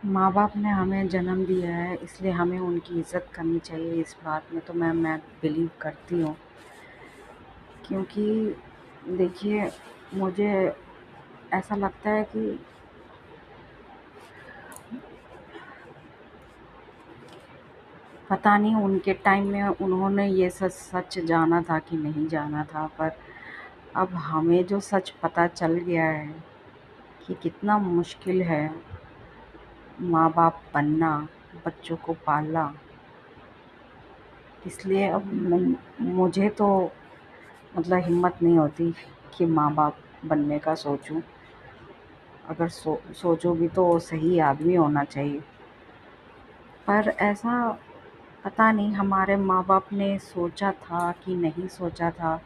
माँ बाप ने हमें जन्म दिया है, इसलिए हमें उनकी इज़्ज़त करनी चाहिए। इस बात में तो मैं बिलीव करती हूँ, क्योंकि देखिए, मुझे ऐसा लगता है कि पता नहीं उनके टाइम में उन्होंने ये सच सच जाना था कि नहीं जाना था, पर अब हमें जो सच पता चल गया है कि कितना मुश्किल है माँ बाप बनना, बच्चों को पालना। इसलिए अब मुझे तो मतलब हिम्मत नहीं होती कि माँ बाप बनने का सोचूं। अगर सोचो भी तो सही आदमी होना चाहिए। पर ऐसा पता नहीं हमारे माँ बाप ने सोचा था कि नहीं सोचा था,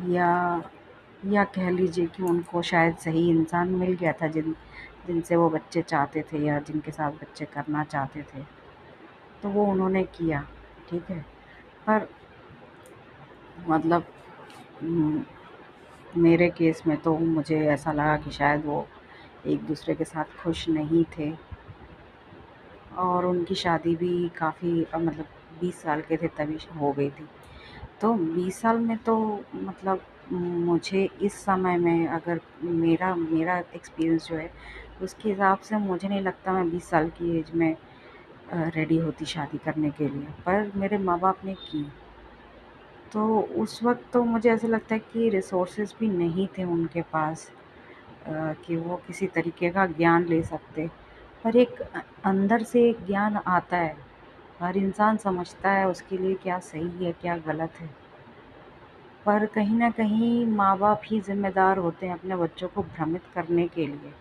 या कह लीजिए कि उनको शायद सही इंसान मिल गया था जिनसे वो बच्चे चाहते थे या जिनके साथ बच्चे करना चाहते थे, तो वो उन्होंने किया। ठीक है, पर मतलब उम, मेरे केस में तो मुझे ऐसा लगा कि शायद वो एक दूसरे के साथ खुश नहीं थे, और उनकी शादी भी काफ़ी मतलब 20 साल के थे तभी हो गई थी। तो 20 साल में तो मतलब मुझे इस समय में अगर मेरा मेरा एक्सपीरियंस जो है उसके हिसाब से मुझे नहीं लगता मैं 20 साल की एज में रेडी होती शादी करने के लिए, पर मेरे माँ बाप ने की। तो उस वक़्त तो मुझे ऐसा लगता है कि रिसोर्सेज़ भी नहीं थे उनके पास, कि वो किसी तरीके का ज्ञान ले सकते। पर एक अंदर से एक ज्ञान आता है, हर इंसान समझता है उसके लिए क्या सही है, क्या गलत है। पर कहीं न कहीं माँ-बाप ही ज़िम्मेदार होते हैं अपने बच्चों को भ्रमित करने के लिए,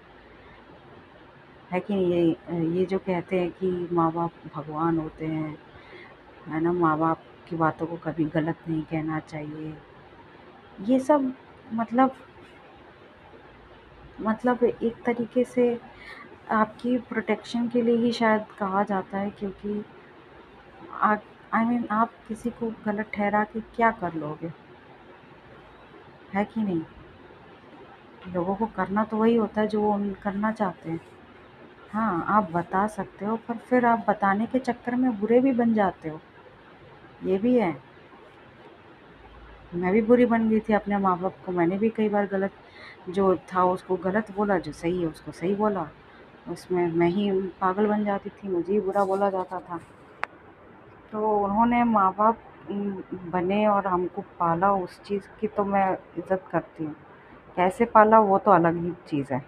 है कि नहीं? ये जो कहते हैं कि माँ-बाप भगवान होते हैं, है ना? माँ-बाप की बातों को कभी गलत नहीं कहना चाहिए। ये सब मतलब एक तरीके से आपकी प्रोटेक्शन के लिए ही शायद कहा जाता है, क्योंकि आप आई मीन आप किसी को गलत ठहरा के क्या कर लोगे, है कि नहीं? लोगों को करना तो वही होता है जो वो करना चाहते हैं। हाँ, आप बता सकते हो, पर फिर आप बताने के चक्कर में बुरे भी बन जाते हो, ये भी है। मैं भी बुरी बन गई थी अपने माँ-बाप को, मैंने भी कई बार गलत जो था उसको गलत बोला, जो सही है उसको सही बोला। उसमें मैं ही पागल बन जाती थी, मुझे ही बुरा बोला जाता था। तो उन्होंने माँ-बाप बने और हमको पाला, उस चीज़ की तो मैं इज़्ज़त करती हूँ। कैसे पाला वो तो अलग ही चीज़ है।